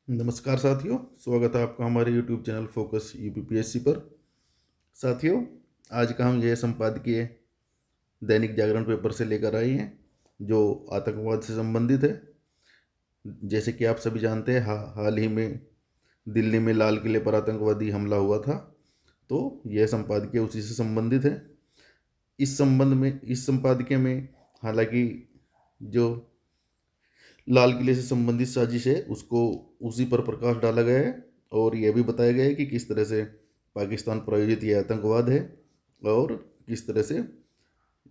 नमस्कार साथियों, स्वागत है आपका हमारे YouTube चैनल फोकस यूपीपीएससी पर। साथियों, आज का हम यह संपादकीय दैनिक जागरण पेपर से लेकर आए हैं जो आतंकवाद से संबंधित है। जैसे कि आप सभी जानते हैं, हाल ही में दिल्ली में लाल किले पर आतंकवादी हमला हुआ था, तो यह संपादकीय उसी से संबंधित है। इस संपादकीय में हालांकि जो लाल किले से संबंधित साजिश है उसको उसी पर प्रकाश डाला गया है और यह भी बताया गया है कि किस तरह से पाकिस्तान प्रायोजित यह आतंकवाद है और किस तरह से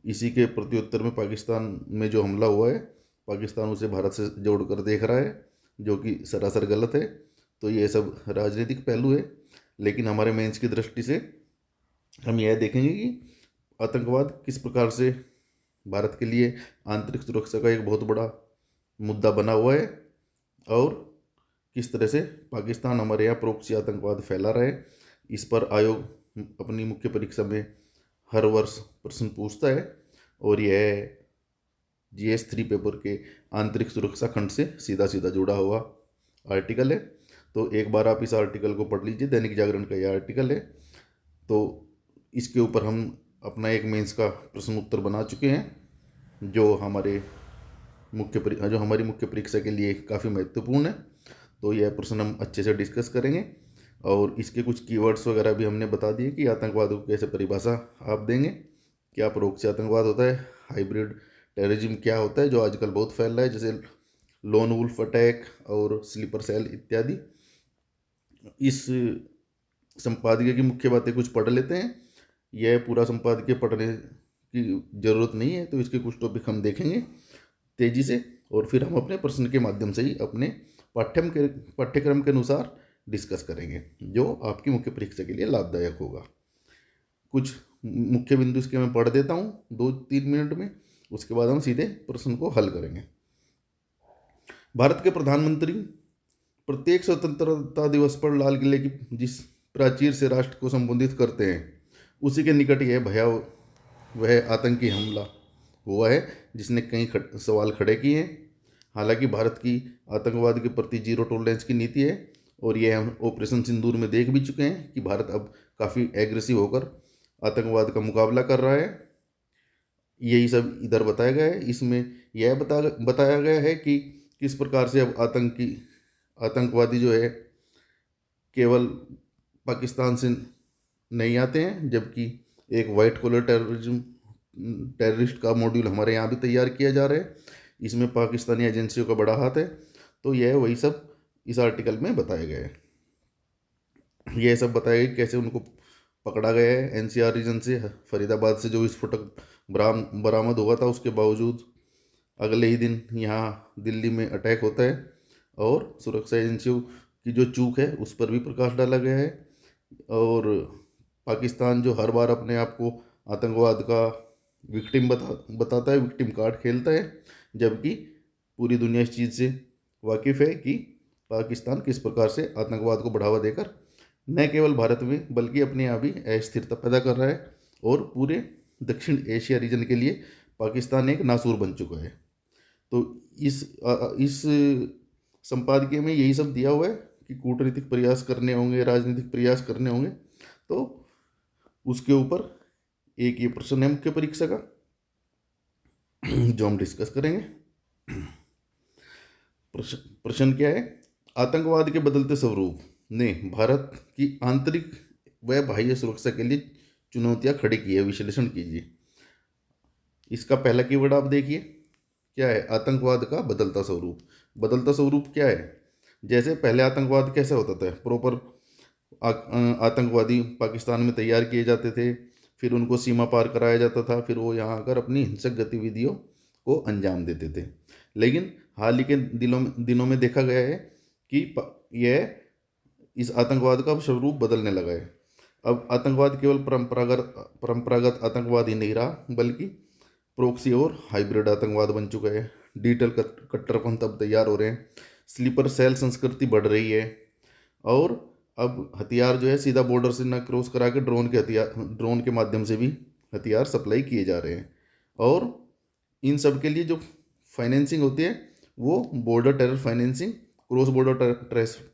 इसी के प्रत्युत्तर में पाकिस्तान में जो हमला हुआ है, पाकिस्तान उसे भारत से जोड़कर देख रहा है, जो कि सरासर गलत है। तो ये सब राजनीतिक पहलू है, लेकिन हमारे मेंस की दृष्टि से हम यह देखेंगे कि आतंकवाद किस प्रकार से भारत के लिए आंतरिक सुरक्षा का एक बहुत बड़ा मुद्दा बना हुआ है और किस तरह से पाकिस्तान हमारे यहाँ प्रोक्सी आतंकवाद फैला रहा है। इस पर आयोग अपनी मुख्य परीक्षा में हर वर्ष प्रश्न पूछता है और यह GS3 पेपर के आंतरिक सुरक्षा खंड से सीधा सीधा जुड़ा हुआ आर्टिकल है। तो एक बार आप इस आर्टिकल को पढ़ लीजिए, दैनिक जागरण का यह आर्टिकल है। तो इसके ऊपर हम अपना एक मेंस का प्रश्न उत्तर बना चुके हैं जो हमारी मुख्य परीक्षा के लिए काफ़ी महत्वपूर्ण है। तो यह प्रश्न हम अच्छे से डिस्कस करेंगे और इसके कुछ कीवर्ड्स वगैरह भी हमने बता दिए कि आतंकवाद को कैसे परिभाषा आप देंगे, क्या प्रोक्सी आतंकवाद होता है, हाइब्रिड टेररिज्म क्या होता है जो आजकल बहुत फैल रहा है, जैसे लोन वुल्फ अटैक और स्लीपर सेल इत्यादि। इस संपादकीय की मुख्य बातें कुछ पढ़ लेते हैं। यह पूरा संपादकीय पढ़ने की ज़रूरत नहीं है, तो इसके कुछ टॉपिक हम देखेंगे तेज़ी से और फिर हम अपने प्रश्न के माध्यम से ही अपने पाठ्यक्रम के अनुसार डिस्कस करेंगे, जो आपकी मुख्य परीक्षा के लिए लाभदायक होगा। कुछ मुख्य बिंदु इसके मैं पढ़ देता हूँ 2-3 मिनट में, उसके बाद हम सीधे प्रश्न को हल करेंगे। भारत के प्रधानमंत्री प्रत्येक स्वतंत्रता दिवस पर लाल किले की जिस प्राचीर से राष्ट्र को संबोधित करते हैं, उसी के निकट यह भयावह आतंकी हमला हुआ है जिसने कई सवाल खड़े किए हैं। हालांकि भारत की आतंकवाद के प्रति जीरो टॉलरेंस की नीति है और ये हम ऑपरेशन सिंदूर में देख भी चुके हैं कि भारत अब काफ़ी एग्रेसिव होकर आतंकवाद का मुकाबला कर रहा है। यही सब इधर बताया गया है। इसमें यह बताया गया है कि किस प्रकार से अब आतंकवादी जो है केवल पाकिस्तान से नहीं आते हैं, जबकि एक वाइट कॉलर टेररिस्ट का मॉड्यूल हमारे यहाँ भी तैयार किया जा रहा है। इसमें पाकिस्तानी एजेंसियों का बड़ा हाथ है। तो यह वही सब इस आर्टिकल में बताया गया है। यह सब बताया गया कैसे उनको पकड़ा गया है। NCR रीजन से फरीदाबाद से जो विस्फोटक बरामद हुआ था, उसके बावजूद अगले ही दिन यहाँ दिल्ली में अटैक होता है और सुरक्षा एजेंसियों की जो चूक है उस पर भी प्रकाश डाला गया है। और पाकिस्तान जो हर बार अपने आप को आतंकवाद का विक्टिम बताता है, विक्टिम कार्ड खेलता है, जबकि पूरी दुनिया इस चीज़ से वाकिफ़ है कि पाकिस्तान किस प्रकार से आतंकवाद को बढ़ावा देकर न केवल भारत में बल्कि अपने यहाँ भी अस्थिरता पैदा कर रहा है और पूरे दक्षिण एशिया रीजन के लिए पाकिस्तान एक नासूर बन चुका है। तो इस संपादकीय में यही सब दिया हुआ है कि कूटनीतिक प्रयास करने होंगे, राजनीतिक प्रयास करने होंगे। तो उसके ऊपर एक ये प्रश्न है मुख्य परीक्षा का जो हम डिस्कस करेंगे। प्रश्न क्या है? आतंकवाद के बदलते स्वरूप ने भारत की आंतरिक व बाह्य सुरक्षा के लिए चुनौतियां खड़ी की है, विश्लेषण कीजिए। इसका पहला कीवर्ड आप देखिए, क्या है? आतंकवाद का बदलता स्वरूप। बदलता स्वरूप क्या है? जैसे पहले आतंकवाद कैसा होता था, प्रॉपर आतंकवादी पाकिस्तान में तैयार किए जाते थे, फिर उनको सीमा पार कराया जाता था, फिर वो यहाँ आकर अपनी हिंसक गतिविधियों को अंजाम देते थे। लेकिन हाल ही के दिनों में देखा गया है कि यह इस आतंकवाद का स्वरूप बदलने लगा है। अब आतंकवाद केवल परंपरागत आतंकवाद ही नहीं रहा, बल्कि प्रोक्सी और हाइब्रिड आतंकवाद बन चुका है। डिजिटल कट्टरपंथ अब तैयार हो रहे हैं, स्लीपर सेल संस्कृति बढ़ रही है और अब हथियार जो है सीधा बॉर्डर से ना क्रॉस करा के ड्रोन के माध्यम से भी हथियार सप्लाई किए जा रहे हैं। और इन सब के लिए जो फाइनेंसिंग होती है वो border terror financing cross border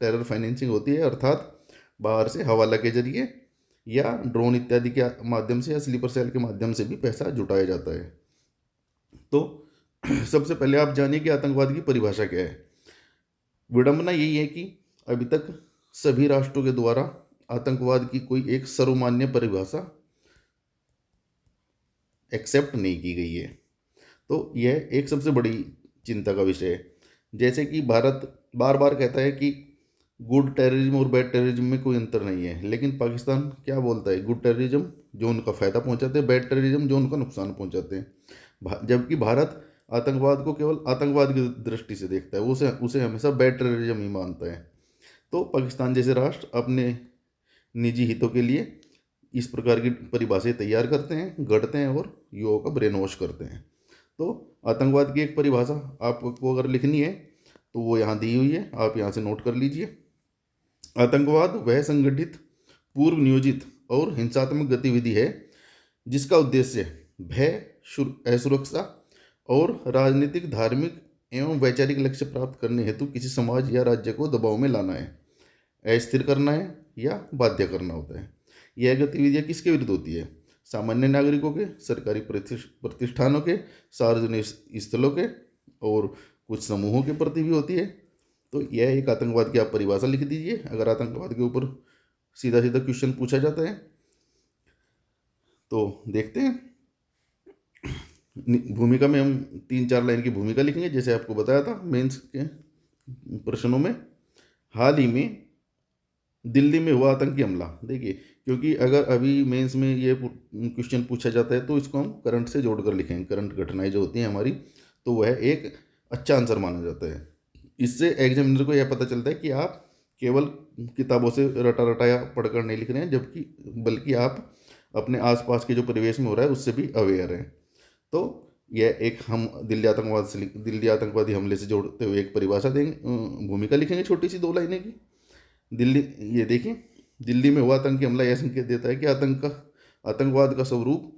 terror financing होती है, अर्थात बाहर से हवाला के जरिए या ड्रोन इत्यादि के माध्यम से या स्लीपर सेल के माध्यम से भी पैसा जुटाया जाता है। तो सबसे पहले आप जानिए कि आतंकवाद की परिभाषा क्या है। विडंबना यही है कि अभी तक सभी राष्ट्रों के द्वारा आतंकवाद की कोई एक सर्वमान्य परिभाषा एक्सेप्ट नहीं की गई है। तो यह एक सबसे बड़ी चिंता का विषय है। जैसे कि भारत बार बार कहता है कि गुड टेररिज्म और बैड टेररिज्म में कोई अंतर नहीं है, लेकिन पाकिस्तान क्या बोलता है, गुड टेररिज्म जो उनका फ़ायदा पहुंचाते हैं, बैड टेररिज्म जो उनका नुकसान पहुंचाते हैं। जबकि भारत आतंकवाद को केवल आतंकवाद की दृष्टि से देखता है, उसे उसे हमेशा बैड टेररिज्म ही मानता है। तो पाकिस्तान जैसे राष्ट्र अपने निजी हितों के लिए इस प्रकार की परिभाषाएं तैयार करते हैं, गढ़ते हैं और युवाओं का ब्रेन वॉश करते हैं। तो आतंकवाद की एक परिभाषा आपको अगर लिखनी है तो वो यहाँ दी हुई है, आप यहाँ से नोट कर लीजिए। आतंकवाद वह संगठित, पूर्व नियोजित और हिंसात्मक गतिविधि है जिसका उद्देश्य भय, असुरक्षा और राजनीतिक, धार्मिक एवं वैचारिक लक्ष्य प्राप्त करने हेतु किसी समाज या राज्य को दबाव में लाना है, अस्थिर करना है या बाध्य करना होता है। यह गतिविधियाँ किसके विरुद्ध होती है? सामान्य नागरिकों के, सरकारी प्रतिष्ठानों के, सार्वजनिक स्थलों के और कुछ समूहों के प्रति भी होती है। तो यह एक आतंकवाद की आप परिभाषा लिख दीजिए। अगर आतंकवाद के ऊपर सीधा सीधा क्वेश्चन पूछा जाता है तो देखते हैं। भूमिका में हम 3-4 लाइन की भूमिका लिखेंगे, जैसे आपको बताया था मेंस के प्रश्नों में। हाल ही में दिल्ली में हुआ आतंकी हमला, देखिए, क्योंकि अगर अभी मेंस में ये क्वेश्चन पूछा जाता है तो इसको हम करंट से जोड़कर लिखेंगे। करंट घटनाएं जो होती हैं हमारी, तो वह एक अच्छा आंसर माना जाता है। इससे एग्जामिनर को यह पता चलता है कि आप केवल किताबों से रटा रटाया पढ़कर नहीं लिख रहे हैं, जबकि बल्कि आप अपने आसपास के जो परिवेश में हो रहा है उससे भी अवेयर हैं। तो यह एक हम दिल्ली आतंकवादी हमले से जोड़ते हुए एक परिभाषा देंगे, भूमिका लिखेंगे छोटी सी 2 लाइनें की। दिल्ली, ये देखिए, दिल्ली में हुआ आतंकी हमला यह संकेत देता है कि आतंकवाद का स्वरूप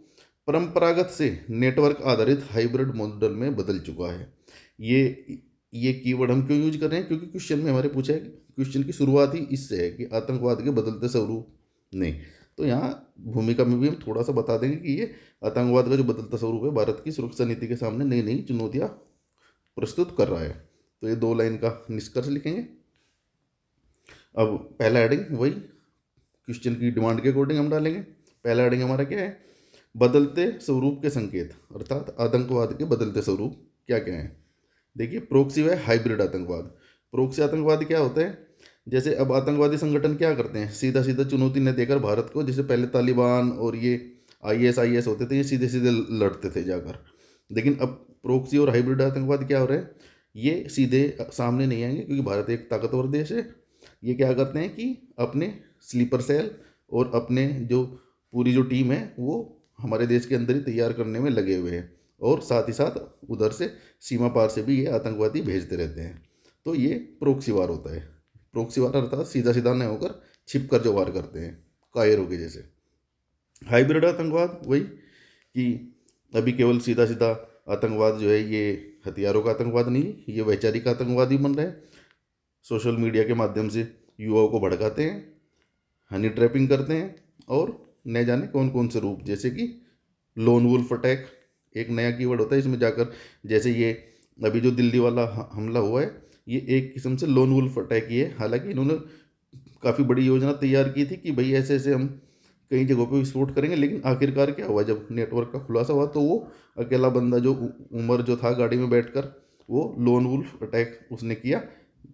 परंपरागत से नेटवर्क आधारित हाइब्रिड मॉडल में बदल चुका है। ये कीवर्ड हम क्यों यूज कर रहे हैं? क्योंकि क्वेश्चन में हमारे पूछा है कि क्वेश्चन की शुरुआत ही इससे है कि आतंकवाद के बदलते स्वरूप नहीं। तो यहाँ भूमिका में भी हम थोड़ा सा बता देंगे कि ये आतंकवाद का जो बदलता स्वरूप है भारत की सुरक्षा नीति के सामने नई नई चुनौतियाँ प्रस्तुत कर रहा है। तो ये 2 लाइन का निष्कर्ष लिखेंगे। अब पहला हेडिंग वही क्वेश्चन की डिमांड के अकॉर्डिंग हम डालेंगे। पहला हेडिंग हमारा क्या है? बदलते स्वरूप के संकेत, अर्थात आतंकवाद के बदलते स्वरूप क्या क्या हैं। देखिए, प्रोक्सी व हाइब्रिड आतंकवाद। प्रोक्सी आतंकवाद क्या होता है? जैसे अब आतंकवादी संगठन क्या करते हैं, सीधा सीधा चुनौती न देकर भारत को, जैसे पहले तालिबान और ये IS होते थे, ये सीधे सीधे लड़ते थे जाकर। लेकिन अब प्रोक्सी और हाइब्रिड आतंकवाद क्या हो रहा है, ये सीधे सामने नहीं आएंगे क्योंकि भारत एक ताकतवर देश है। ये क्या करते हैं कि अपने स्लीपर सेल और अपने जो पूरी जो टीम है वो हमारे देश के अंदर ही तैयार करने में लगे हुए हैं, और साथ ही साथ उधर से सीमा पार से भी ये आतंकवादी भेजते रहते हैं। तो ये प्रोक्सी वार होता है। प्रोक्सी वार अर्थात सीधा सीधा नहीं होकर छिप कर जो वार करते हैं, कायरों के जैसे। हाइब्रिड आतंकवाद वही कि अभी केवल सीधा सीधा आतंकवाद जो है ये हथियारों का आतंकवाद नहीं, ये वैचारिक आतंकवाद भी बन रहे हैं। सोशल मीडिया के माध्यम से युवाओं को भड़काते हैं, हनी ट्रैपिंग करते हैं, और न जाने कौन कौन से रूप, जैसे कि लोन वुल्फ अटैक एक नया कीवर्ड होता है इसमें जाकर। जैसे ये अभी जो दिल्ली वाला हमला हुआ है, ये एक किस्म से लोन वुल्फ अटैक ही है। हालांकि इन्होंने काफ़ी बड़ी योजना तैयार की थी कि भाई ऐसे ऐसे हम कई जगहों पे विस्फोट करेंगे, लेकिन आखिरकार क्या हुआ, जब नेटवर्क का खुलासा हुआ तो वो अकेला बंदा जो उमर जो था गाड़ी में बैठकर, वो लोन वुल्फ अटैक उसने किया।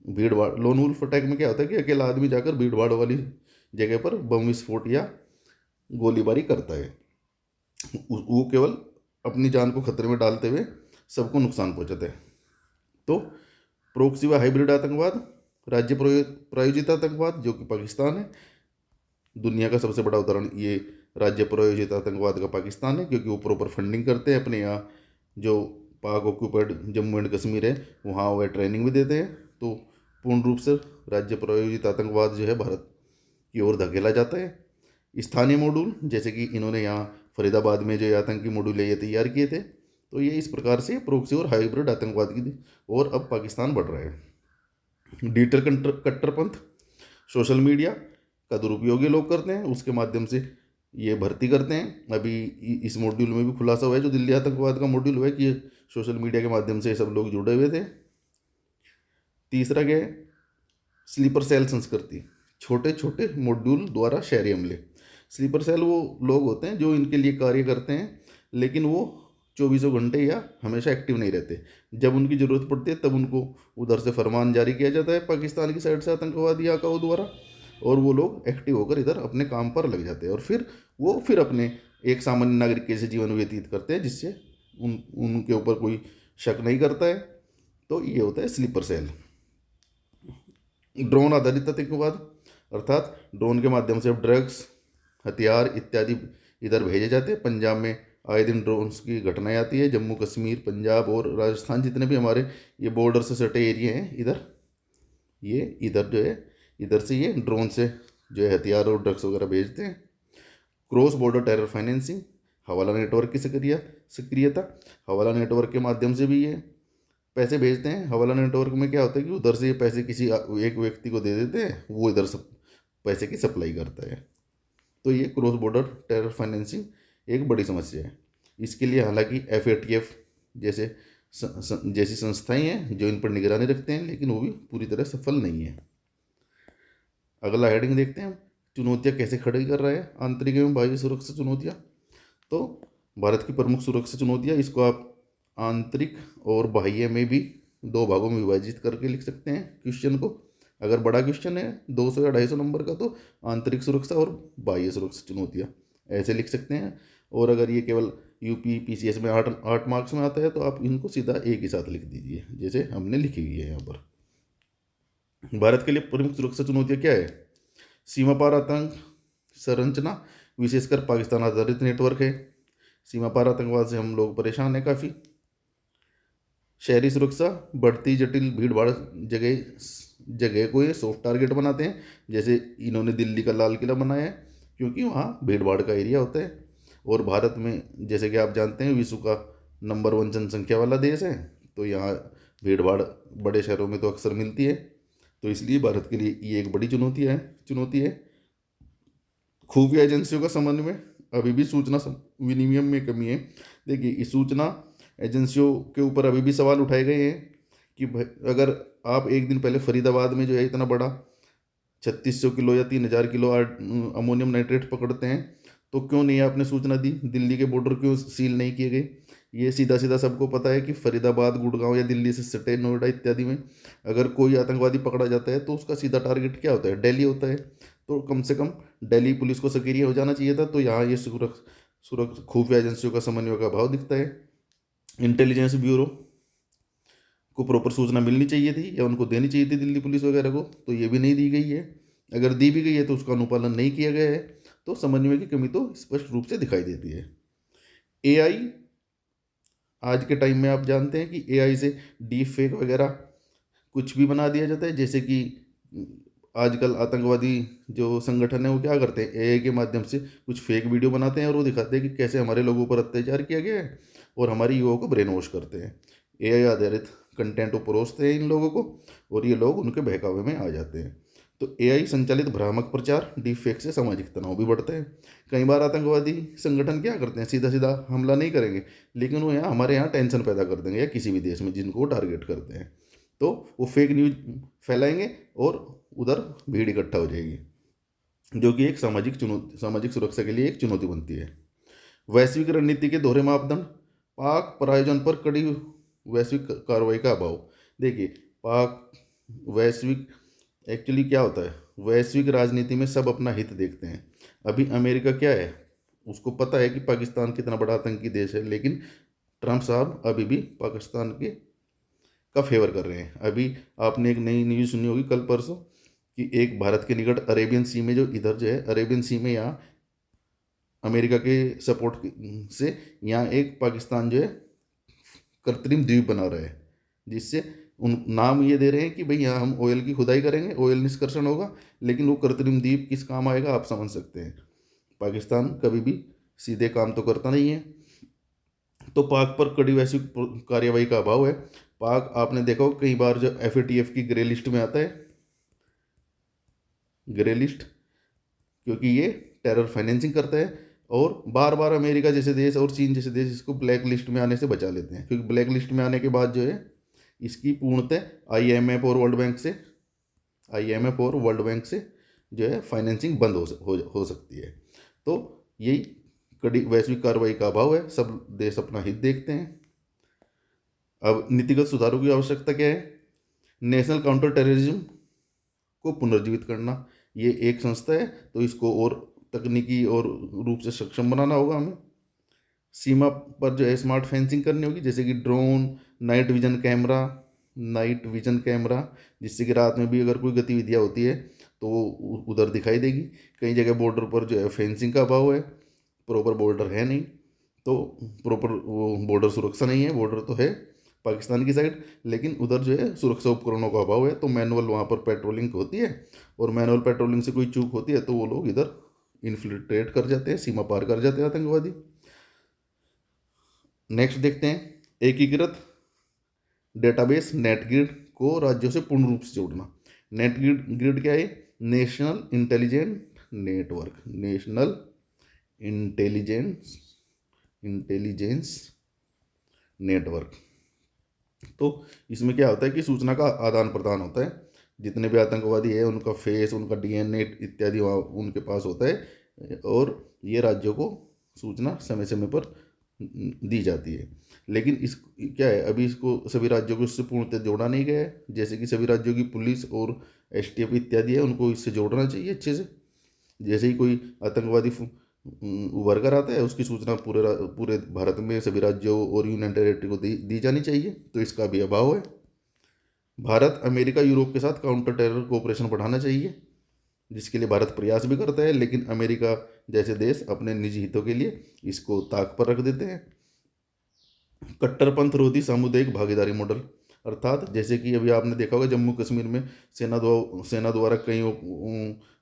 भीड़ भाड़, लोन वुल्फ अटैक में क्या होता है कि अकेला आदमी जाकर भीड़ भाड़ वाली जगह पर बम विस्फोट या गोलीबारी करता है। वो केवल अपनी जान को खतरे में डालते हुए सबको नुकसान पहुंचाते हैं। तो प्रोक्सी व हाइब्रिड आतंकवाद, राज्य प्रायोजित आतंकवाद जो कि पाकिस्तान है। दुनिया का सबसे बड़ा उदाहरण ये राज्य प्रायोजित आतंकवाद का पाकिस्तान है, क्योंकि वो प्रॉपर फंडिंग करते हैं अपने यहाँ जो पाक ऑक्यूपाइड जम्मू एंड कश्मीर है, वहाँ वह ट्रेनिंग भी देते हैं। तो पूर्ण रूप से राज्य प्रायोजित आतंकवाद जो है भारत की ओर धकेला जाता है। स्थानीय मॉड्यूल, जैसे कि इन्होंने यहाँ फरीदाबाद में जो आतंकी मॉड्यूल है ये तैयार किए थे। तो ये इस प्रकार से प्रोक्सी और हाइब्रिड आतंकवाद की और अब पाकिस्तान बढ़ रहा है। डिजिटल कट्टरपंथ, सोशल मीडिया का दुरुपयोग ये लोग करते हैं, उसके माध्यम से ये भर्ती करते हैं। अभी इस मॉड्यूल में भी खुलासा हुआ है, जो दिल्ली आतंकवाद का मॉड्यूल हुआ है, कि ये सोशल मीडिया के माध्यम से ये सब लोग जुड़े हुए थे। तीसरा क्या है, स्लीपर सेल संस्कृति, छोटे छोटे मॉड्यूल द्वारा शहरी हमले। स्लीपर सेल वो लोग होते हैं जो इनके लिए कार्य करते हैं, लेकिन वो 24 घंटे या हमेशा एक्टिव नहीं रहते। जब उनकी ज़रूरत पड़ती है तब उनको उधर से फरमान जारी किया जाता है पाकिस्तान की साइड से, आतंकवादी आकाओं द्वारा, और वो लोग एक्टिव होकर इधर अपने काम पर लग जाते हैं, और फिर अपने एक सामान्य नागरिक के जैसे जीवन व्यतीत करते हैं, जिससे उनके ऊपर कोई शक नहीं करता है। तो ये होता है स्लीपर सेल। ड्रोन आधारित आतंकवाद, अर्थात ड्रोन के माध्यम से अब ड्रग्स, हथियार इत्यादि इधर भेजे जाते हैं। पंजाब में आए दिन ड्रोन्स की घटनाएं आती है। जम्मू कश्मीर, पंजाब और राजस्थान, जितने भी हमारे ये बॉर्डर से सटे एरिया हैं, इधर जो है, इधर से ये ड्रोन से जो है हथियार और ड्रग्स वगैरह भेजते हैं। क्रॉस बॉर्डर टेरर फाइनेंसिंग, हवाला नेटवर्क की सक्रियता, हवाला नेटवर्क के माध्यम से भी ये पैसे भेजते हैं। हवाला नेटवर्क में क्या होता है कि उधर से ये पैसे किसी एक व्यक्ति को दे देते हैं, वो इधर सब पैसे की सप्लाई करता है। तो ये क्रॉस बॉर्डर टेरर फाइनेंसिंग एक बड़ी समस्या है। इसके लिए हालांकि FATF जैसी संस्थाएं हैं जो इन पर निगरानी रखते हैं, लेकिन वो भी पूरी तरह सफल नहीं है। अगला हेडिंग देखते हैं, चुनौतियां कैसे खड़ी कर रहा है आंतरिक एवं बाह्य सुरक्षा चुनौतियां। तो भारत की प्रमुख सुरक्षा चुनौतियां, इसको आप आंतरिक और बाह्य में भी दो भागों में विभाजित करके लिख सकते हैं क्वेश्चन को। अगर बड़ा क्वेश्चन है 200 या 250 नंबर का, तो आंतरिक सुरक्षा और बाह्य सुरक्षा चुनौतियाँ ऐसे लिख सकते हैं। और अगर ये केवल UP PCS में 8 मार्क्स में आता है, तो आप इनको सीधा एक ही साथ लिख दीजिए, जैसे हमने लिखी हुई है यहाँ पर। भारत के लिए प्रमुख सुरक्षा चुनौतियाँ क्या है? सीमा पार आतंक संरचना, विशेषकर पाकिस्तान आधारित नेटवर्क है। सीमा पार आतंकवाद से हम लोग परेशान हैं काफ़ी। शहरी सुरक्षा, बढ़ती जटिल भीड़ भाड़ जगह जगह को ये सॉफ्ट टारगेट बनाते हैं, जैसे इन्होंने दिल्ली का लाल किला बनाया है, क्योंकि वहाँ भीड़ भाड़ का एरिया होता है। और भारत में जैसे कि आप जानते हैं विश्व का नंबर 1 जनसंख्या वाला देश है, तो यहाँ भीड़ भाड़ बड़े शहरों में तो अक्सर मिलती है। तो इसलिए भारत के लिए ये एक बड़ी चुनौती है। खुफिया एजेंसियों का समन्वय, अभी भी सूचना विनिमय में कमी है। देखिए, इस सूचना एजेंसियों के ऊपर अभी भी सवाल उठाए गए हैं कि अगर आप एक दिन पहले फरीदाबाद में जो है इतना बड़ा 3600 किलो या 3000 किलो अमोनियम नाइट्रेट पकड़ते हैं, तो क्यों नहीं आपने सूचना दी? दिल्ली के बॉर्डर क्यों सील नहीं किए गए? ये सीधा सीधा सबको पता है कि फरीदाबाद, गुड़गांव या दिल्ली से सटे नोएडा इत्यादि में अगर कोई आतंकवादी पकड़ा जाता है, तो उसका सीधा टारगेट क्या होता है? दिल्ली होता है। तो कम से कम दिल्ली पुलिस को सक्रिय हो जाना चाहिए था। तो यहाँ ये सुरक्षा खुफिया एजेंसियों का समन्वय का अभाव दिखता है। इंटेलिजेंस ब्यूरो को प्रॉपर सूचना मिलनी चाहिए थी, या उनको देनी चाहिए थी दिल्ली पुलिस वगैरह को, तो ये भी नहीं दी गई है। अगर दी भी गई है तो उसका अनुपालन नहीं किया गया है। तो समन्वय की कमी तो स्पष्ट रूप से दिखाई देती है। AI, आज के टाइम में आप जानते हैं कि AI से डीप फेक वगैरह कुछ भी बना दिया जाता है। जैसे कि आजकल आतंकवादी जो संगठन है वो क्या करते हैं, AI के माध्यम से कुछ फेक वीडियो बनाते हैं और वो दिखाते हैं कि कैसे हमारे लोगों पर अत्याचार किया गया है, और हमारे युवाओं को ब्रेन वॉश करते हैं। AI आधारित कंटेंट वो परोसते हैं इन लोगों को, और ये लोग उनके बहकावे में आ जाते हैं। तो AI संचालित भ्रामक प्रचार, डीप फेक से सामाजिक तनाव भी बढ़ता है। कई बार आतंकवादी संगठन क्या करते हैं, सीधा सीधा हमला नहीं करेंगे, लेकिन वो हमारे यहाँ टेंशन पैदा कर देंगे, या किसी भी देश में जिनको वो टारगेट करते हैं, तो वो फेक न्यूज फैलाएंगे और उधर भीड़ इकट्ठा हो जाएगी, जो कि एक सामाजिक सुरक्षा के लिए एक चुनौती बनती है। वैश्विक रणनीति के दोहरे मापदंड, पाक प्रायोजन पर कड़ी वैश्विक कार्रवाई का अभाव। देखिए, पाक वैश्विक एक्चुअली क्या होता है, वैश्विक राजनीति में सब अपना हित देखते हैं। अभी अमेरिका क्या है, उसको पता है कि पाकिस्तान कितना बड़ा आतंकी देश है, लेकिन ट्रंप साहब अभी भी पाकिस्तान के का फेवर कर रहे हैं। अभी आपने एक नई न्यूज़ सुनी होगी कल परसों, कि एक भारत के निकट अरेबियन सी में, जो इधर जो है अरेबियन सी में, यहाँ अमेरिका के सपोर्ट से यहाँ एक पाकिस्तान जो है कृत्रिम द्वीप बना रहा है, जिससे उन नाम ये दे रहे हैं कि भाई यहाँ हम ऑयल की खुदाई करेंगे, ऑयल निष्कर्षण होगा, लेकिन वो कृत्रिम द्वीप किस काम आएगा आप समझ सकते हैं। पाकिस्तान कभी भी सीधे काम तो करता नहीं है। तो पाक पर कड़ी वैश्विक कार्रवाई का अभाव है। पाक आपने देखा हो कई बार जो FATF की ग्रे लिस्ट में आता है, ग्रे लिस्ट, क्योंकि ये टेरर फाइनेंसिंग करता है। और बार बार अमेरिका जैसे देश और चीन जैसे देश इसको ब्लैक लिस्ट में आने से बचा लेते हैं, क्योंकि ब्लैक लिस्ट में आने के बाद जो है इसकी पूर्णतः IMF और वर्ल्ड बैंक से, IMF और वर्ल्ड बैंक से जो है फाइनेंसिंग बंद हो सकती है। तो यही कड़ी वैश्विक कार्रवाई का अभाव है, सब देश अपना हित देखते हैं। अब नीतिगत सुधारों की आवश्यकता क्या है? नेशनल काउंटर टेररिज्म को पुनर्जीवित करना, ये एक संस्था है तो इसको और तकनीकी और रूप से सक्षम बनाना होगा हमें। सीमा पर जो है स्मार्ट फेंसिंग करनी होगी, जैसे कि ड्रोन, नाइट विजन कैमरा, जिससे कि रात में भी अगर कोई गतिविधियाँ होती है तो वो उधर दिखाई देगी। कई जगह बॉर्डर पर जो है फेंसिंग का अभाव है, प्रॉपर बॉर्डर है नहीं, तो प्रॉपर वो बॉर्डर सुरक्षा नहीं है। बॉर्डर तो है पाकिस्तान की साइड, लेकिन उधर जो है सुरक्षा उपकरणों का अभाव है। तो मैनुअल वहाँ पर पेट्रोलिंग होती है, और मैनुअल पेट्रोलिंग से कोई चूक होती है तो वो लोग इधर इन्फिल्ट्रेट कर जाते हैं, सीमा पार कर जाते हैं आतंकवादी। नेक्स्ट देखते हैं एकीकृत डेटाबेस नेटग्रिड को राज्यों से पूर्ण रूप से जोड़ना। नेटग्रिड क्या है? National intelligent network, national intelligence intelligence network. तो इसमें क्या होता है कि सूचना का आदान प्रदान होता है, जितने भी आतंकवादी है उनका फेस, उनका DNA इत्यादि वहाँ उनके पास होता है, और ये राज्यों को सूचना समय समय पर दी जाती है। लेकिन इस क्या है, अभी इसको सभी राज्यों को इससे पूर्णतः जोड़ा नहीं गया है। जैसे कि सभी राज्यों की पुलिस और STF इत्यादि है, उनको इससे जोड़ना चाहिए अच्छे से। जैसे ही कोई आतंकवादी उभर कर आता है, उसकी सूचना पूरे भारत में सभी राज्यों और यूनियन टेरेटरी को दी जानी चाहिए, तो इसका भी अभाव है। भारत अमेरिका यूरोप के साथ काउंटर टेरर कोऑपरेशन बढ़ाना चाहिए, जिसके लिए भारत प्रयास भी करता है, लेकिन अमेरिका जैसे देश अपने निजी हितों के लिए इसको ताक पर रख देते हैं। कट्टरपंथ रोधी सामुदायिक भागीदारी मॉडल, अर्थात जैसे कि अभी आपने देखा होगा जम्मू कश्मीर में सेना द्वारा कई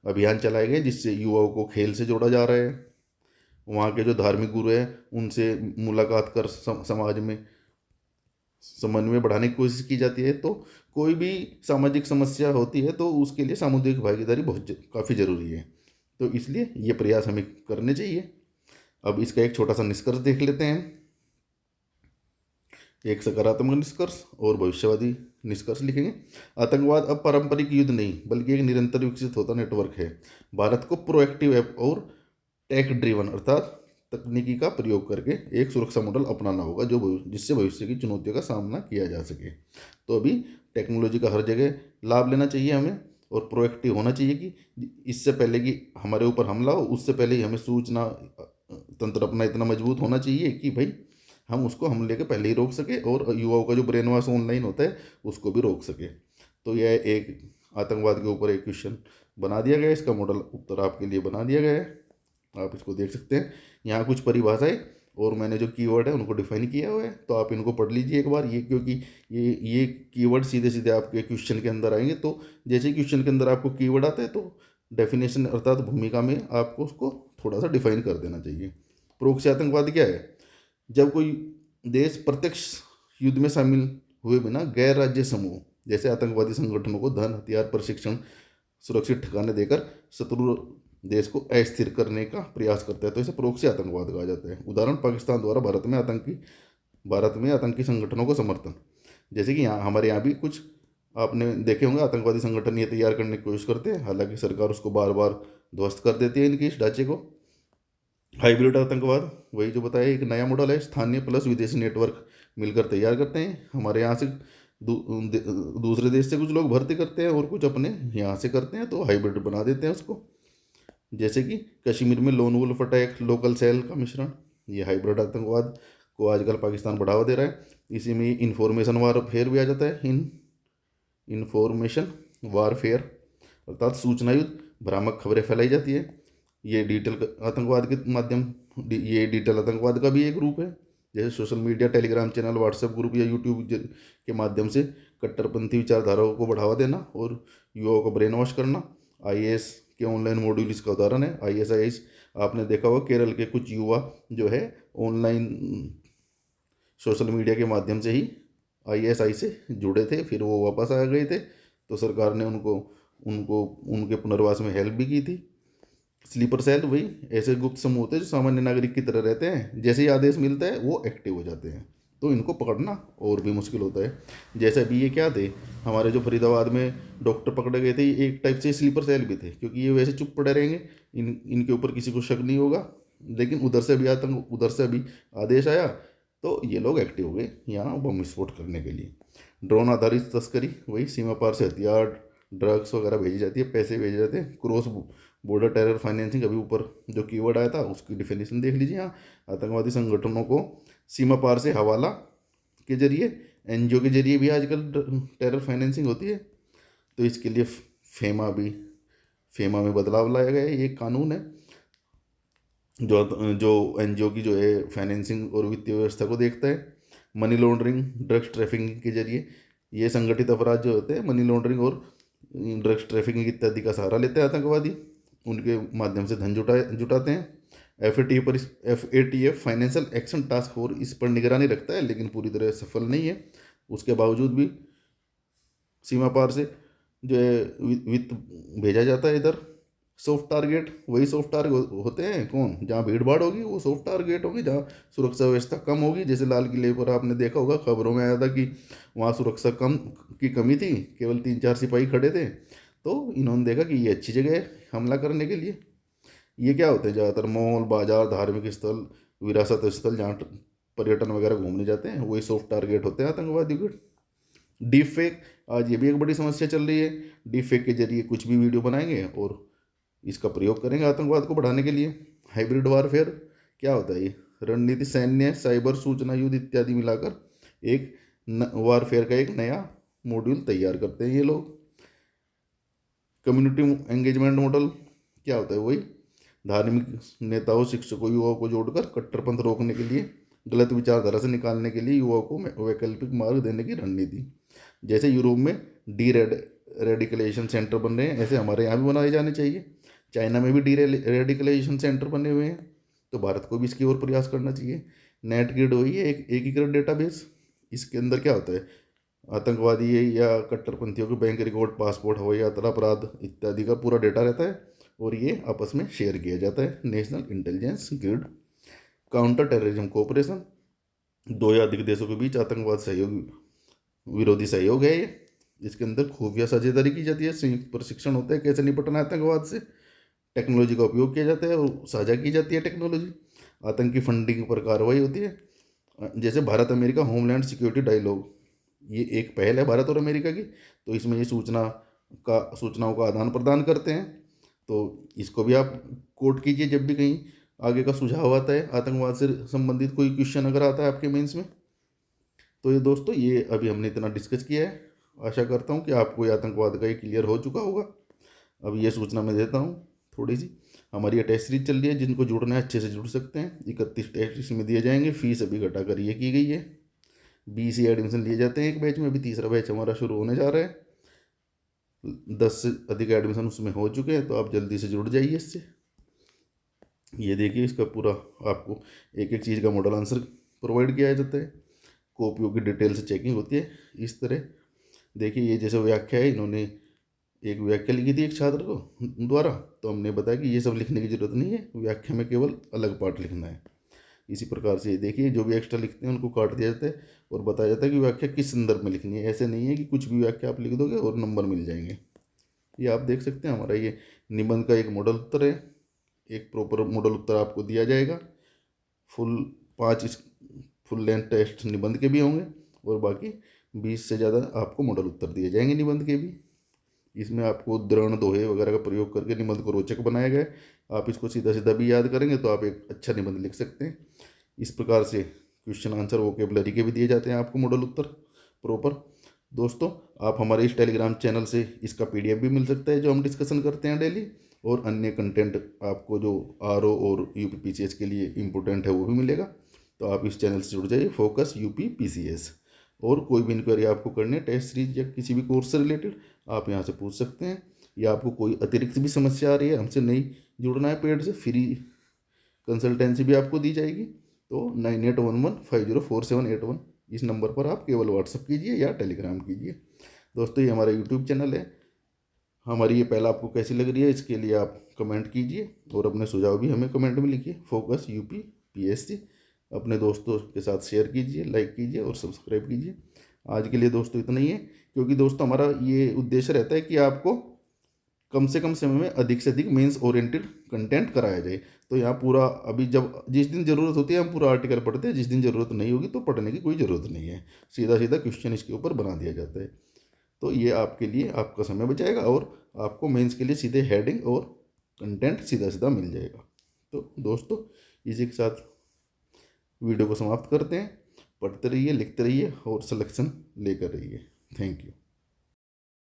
अभियान चलाए गए, जिससे युवाओं को खेल से जोड़ा जा रहा है। वहाँ के जो धार्मिक गुरु हैं उनसे मुलाकात कर समाज में समन्वय बढ़ाने की कोशिश की जाती है। तो कोई भी सामाजिक समस्या होती है तो उसके लिए सामुदायिक भागीदारी काफ़ी ज़रूरी है, तो इसलिए ये प्रयास हमें करने चाहिए। अब इसका एक छोटा सा निष्कर्ष देख लेते हैं, एक सकारात्मक निष्कर्ष और भविष्यवादी निष्कर्ष लिखेंगे। आतंकवाद अब पारंपरिक युद्ध नहीं बल्कि एक निरंतर विकसित होता नेटवर्क है। भारत को प्रोएक्टिव ऐप और टेक ड्रिवन अर्थात तकनीकी का प्रयोग करके एक सुरक्षा मॉडल अपनाना होगा जिससे भविष्य की चुनौतियों का सामना किया जा सके। तो अभी टेक्नोलॉजी का हर जगह लाभ लेना चाहिए हमें, और प्रोएक्टिव होना चाहिए कि इससे पहले कि हमारे ऊपर हमला हो, उससे पहले ही हमें सूचना तंत्र अपना इतना मजबूत होना चाहिए कि भाई हम उसको हमले के पहले ही रोक सके, और युवाओं का जो ब्रेन वॉश ऑनलाइन होता है उसको भी रोक सके। तो यह एक आतंकवाद के ऊपर एक क्वेश्चन बना दिया गया है, इसका मॉडल उत्तर आपके लिए बना दिया गया है, आप इसको देख सकते हैं। यहाँ कुछ परिभाषाएं और मैंने जो कीवर्ड है उनको डिफाइन किया हुआ है, तो आप इनको पढ़ लीजिए एक बार, ये क्योंकि ये कीवर्ड सीधे सीधे आपके क्वेश्चन के अंदर आएंगे। तो जैसे क्वेश्चन के अंदर आपको कीवर्ड आता है तो डेफिनेशन अर्थात भूमिका में आपको उसको थोड़ा सा डिफाइन कर देना चाहिए। प्रोक्सी आतंकवाद क्या है? जब कोई देश प्रत्यक्ष युद्ध में शामिल हुए बिना गैर राज्य समूह जैसे आतंकवादी संगठनों को धन, हथियार, प्रशिक्षण, सुरक्षित ठिकाने देकर शत्रु देश को अस्थिर करने का प्रयास करता है, तो इसे प्रोक्सी आतंकवाद कहा जाता है। उदाहरण, पाकिस्तान द्वारा भारत में आतंकी संगठनों को समर्थन। जैसे कि यहाँ हमारे यहाँ भी कुछ आपने देखे होंगे आतंकवादी संगठन ये तैयार करने की कोशिश करते हैं, हालांकि सरकार उसको बार बार ध्वस्त कर देती है इनकी इस ढांचे को। हाइब्रिड आतंकवाद, वही जो बताया, एक नया मॉडल है, स्थानीय प्लस विदेशी नेटवर्क मिलकर तैयार करते हैं। हमारे यहाँ से दूसरे देश से कुछ लोग भर्ती करते हैं और कुछ अपने यहाँ से करते हैं, तो हाइब्रिड बना देते हैं उसको। जैसे कि कश्मीर में lone wolf attack, local cell का मिश्रण, ये हाइब्रिड आतंकवाद को आजकल पाकिस्तान बढ़ावा दे रहा है। इसी में इंफॉर्मेशन वारफेयर भी आ जाता है, इंफॉर्मेशन वारफेयर अर्थात सूचना युद्ध, भ्रामक खबरें फैलाई जाती है। ये डिजिटल आतंकवाद का भी एक रूप है, जैसे social media, Telegram channel, WhatsApp group या यूट्यूब के माध्यम से कट्टरपंथी विचारधाराओं को बढ़ावा देना और युवाओं को ब्रेन वॉश करना। IAS के ऑनलाइन मॉड्यूल इसका उदाहरण है। ISIS आपने देखा होगा, केरल के कुछ युवा जो है ऑनलाइन सोशल मीडिया के माध्यम से ही आईएसआई से जुड़े थे, फिर वो वापस आ गए थे, तो सरकार ने उनको उनको उनके पुनर्वास में हेल्प भी की थी। स्लीपर सेल वही ऐसे गुप्त समूह होते हैं जो सामान्य नागरिक की तरह रहते हैं, जैसे ही आदेश मिलता है वो एक्टिव हो जाते हैं, तो इनको पकड़ना और भी मुश्किल होता है। जैसे अभी ये क्या थे, हमारे जो फरीदाबाद में डॉक्टर पकड़े गए थे, ये एक टाइप से स्लीपर सेल भी थे, क्योंकि ये वैसे चुप पड़े रहेंगे, इनके ऊपर किसी को शक नहीं होगा, लेकिन उधर से भी आतंक, उधर से भी आदेश आया तो ये लोग एक्टिव हो गए यहाँ बम विस्फोट करने के लिए। ड्रोन आधारित तस्करी, वही सीमा पार से हथियार, ड्रग्स वगैरह भेजी जाती है, पैसे भेजे जाते हैं। क्रॉस बॉर्डर टेरर फाइनेंसिंग, अभी ऊपर जो कीवर्ड आया था उसकी डिफिनेशन देख लीजिए। यहाँ आतंकवादी संगठनों को सीमा पार से हवाला के जरिए, एनजीओ के जरिए भी आजकल टेरर फाइनेंसिंग होती है। तो इसके लिए फेमा में बदलाव लाया गया है। ये एक कानून है जो जो एनजीओ की जो है फाइनेंसिंग और वित्तीय व्यवस्था को देखता है। मनी लॉन्ड्रिंग, ड्रग्स ट्रैफिकिंग के जरिए ये संगठित अपराध जो होते हैं, मनी लॉन्ड्रिंग और ड्रग्स ट्रैफिकिंग इत्यादि का सहारा लेते हैं आतंकवादी, उनके माध्यम से धन जुटाते हैं। F A T F financial action task force इस पर निगरानी रखता है, लेकिन पूरी तरह सफल नहीं है। उसके बावजूद भी सीमा पार से जो है वित्त भेजा जाता है इधर। सॉफ्ट टारगेट, वही सॉफ्ट टारगेट होते हैं कौन, जहाँ भीड़ भाड़ होगी वो सॉफ्ट टारगेट होगी, जहाँ सुरक्षा व्यवस्था कम होगी। जैसे लाल किले पर आपने देखा होगा, खबरों में आया था कि वहाँ सुरक्षा कम की कमी थी, केवल 3-4 सिपाही खड़े थे, तो इन्होंने देखा कि ये अच्छी जगह है हमला करने के लिए। ये क्या होते हैं ज़्यादातर मॉल, बाजार, धार्मिक स्थल, विरासत स्थल, जहाँ पर्यटन वगैरह घूमने जाते हैं, वही सॉफ्ट टारगेट होते हैं आतंकवादी के। डीप फेक, आज ये भी एक बड़ी समस्या चल रही है। डीप फेक के जरिए कुछ भी वीडियो बनाएंगे और इसका प्रयोग करेंगे आतंकवाद को बढ़ाने के लिए। हाइब्रिड वारफेयर क्या होता है, ये रणनीति, सैन्य, साइबर, सूचना युद्ध इत्यादि मिलाकर एक वारफेयर का एक नया मॉड्यूल तैयार करते हैं ये लोग। कम्युनिटी एंगेजमेंट मॉडल क्या होता है, वही धार्मिक नेताओं, शिक्षकों, युवाओं को जोड़कर कट्टरपंथ रोकने के लिए, गलत विचारधारा से निकालने के लिए युवाओं को वैकल्पिक मार्ग देने की रणनीति। जैसे यूरोप में डी रेडिकलाइजेशन सेंटर बन रहे हैं, ऐसे हमारे यहाँ भी बनाए जाने चाहिए। चाइना में भी डी रेडिकलाइजेशन सेंटर बने हुए हैं, तो भारत को भी इसकी ओर प्रयास करना चाहिए। नेट ग्रिड वही है, एक एकीकृत डेटाबेस। इसके अंदर क्या होता है, आतंकवादी या कट्टरपंथियों के बैंक रिकॉर्ड, पासपोर्ट, हवाई यात्रा, अपराध इत्यादि का पूरा डेटा रहता है और ये आपस में शेयर किया जाता है। National intelligence grid. Counter terrorism cooperation, दो या अधिक देशों के बीच आतंकवाद सहयोग विरोधी सहयोग है ये। इसके अंदर खुफिया साझेदारी की जाती है, संयुक्त प्रशिक्षण होता है कैसे निपटना है आतंकवाद से, टेक्नोलॉजी का उपयोग किया जाता है और साझा की जाती है टेक्नोलॉजी। आतंकी फंडिंग पर कार्रवाई होती है। जैसे Bharat America homeland security dialogue, ये एक पहल है भारत और अमेरिका की, तो इसमें ये सूचनाओं का आदान प्रदान करते हैं। तो इसको भी आप कोट कीजिए जब भी कहीं आगे का सुझाव आता है, आतंकवाद से संबंधित कोई क्वेश्चन अगर आता है आपके मेंस में। तो ये दोस्तों, ये अभी हमने इतना डिस्कस किया है। आशा करता हूँ कि आपको ये आतंकवाद का ये क्लियर हो चुका होगा। अब ये सूचना मैं देता हूँ थोड़ी सी, हमारी ये टेस्ट सीरीज चल रही है, जिनको जुड़ना है अच्छे से जुड़ सकते हैं। 31 टेस्ट इसमें दिए जाएंगे, फीस अभी घटाकर ये की गई है। 20 ही एडमिशन लिए जाते हैं एक बैच में, अभी तीसरा बैच हमारा शुरू होने जा रहा है। 10 से अधिक एडमिशन उसमें हो चुके हैं, तो आप जल्दी से जुड़ जाइए इससे। ये देखिए, इसका पूरा आपको एक एक चीज़ का मॉडल आंसर प्रोवाइड किया जाता है, कॉपियों की डिटेल से चेकिंग होती है इस तरह। देखिए, ये जैसे व्याख्या है, इन्होंने एक व्याख्या लिखी थी एक छात्र को द्वारा, तो हमने बताया कि ये सब लिखने की ज़रूरत नहीं है, व्याख्या में केवल अलग पार्ट लिखना है। इसी प्रकार से ये देखिए, जो भी एक्स्ट्रा लिखते हैं उनको काट दिया जाता है और बताया जाता है कि व्याख्या किस संदर्भ में लिखनी है। ऐसे नहीं है कि कुछ भी व्याख्या आप लिख दोगे और नंबर मिल जाएंगे। ये आप देख सकते हैं, हमारा ये निबंध का एक मॉडल उत्तर है। एक प्रॉपर मॉडल उत्तर आपको दिया जाएगा। फुल 5 इस फुल लेंथ टेस्ट निबंध के भी होंगे और बाकी 20 से ज़्यादा आपको मॉडल उत्तर दिए जाएंगे निबंध के भी। इसमें आपको उद्धरण, दोहे वगैरह का प्रयोग करके निबंध को रोचक बनाया गया है। आप इसको सीधा सीधा भी याद करेंगे तो आप एक अच्छा निबंध लिख सकते हैं। इस प्रकार से क्वेश्चन आंसर वोकेबलरी के भी दिए जाते हैं आपको मॉडल उत्तर प्रॉपर। दोस्तों, आप हमारे इस टेलीग्राम चैनल से इसका पीडीएफ भी मिल सकता है, जो हम डिस्कशन करते हैं डेली, और अन्य कंटेंट आपको जो आरओ और यूपी पीसीएस के लिए इम्पोर्टेंट है वो भी मिलेगा। तो आप इस चैनल से जुड़ जाइए, फोकस यूपी पीसीएस। और कोई भी इंक्वायरी आपको करनी है टेस्ट सीरीज या किसी भी कोर्स से रिलेटेड, आप यहाँ से पूछ सकते हैं। या आपको कोई अतिरिक्त भी समस्या आ रही है, हमसे नहीं जुड़ना है पेड से, फ्री कंसल्टेंसी भी आपको दी जाएगी, तो 9811504781 इस नंबर पर आप केवल व्हाट्सअप कीजिए या टेलीग्राम कीजिए। दोस्तों ये हमारा यूट्यूब चैनल है। हमारी ये पहला आपको कैसी लग रही है इसके लिए आप कमेंट कीजिए और अपने सुझाव भी हमें कमेंट में लिखिए। फोकस यूपी पीएससी अपने दोस्तों के साथ शेयर कीजिए, लाइक कीजिए और सब्सक्राइब कीजिए। आज के लिए दोस्तों इतना ही है, क्योंकि दोस्तों हमारा ये उद्देश्य रहता है कि आपको कम से कम समय में अधिक से अधिक मेंस ओरिएंटेड कंटेंट कराया जाए। तो यहाँ पूरा अभी जब जिस दिन ज़रूरत होती है हम पूरा आर्टिकल पढ़ते हैं, जिस दिन ज़रूरत नहीं होगी तो पढ़ने की कोई ज़रूरत नहीं है, सीधा सीधा क्वेश्चन इसके ऊपर बना दिया जाता है। तो ये आपके लिए आपका समय बचाएगा और आपको मेंस के लिए सीधे हेडिंग और कंटेंट सीधा सीधा मिल जाएगा। तो दोस्तों इसी के साथ वीडियो को समाप्त करते हैं। पढ़ते रहिए, लिखते रहिए और सिलेक्शन लेकर रहिए। Thank you.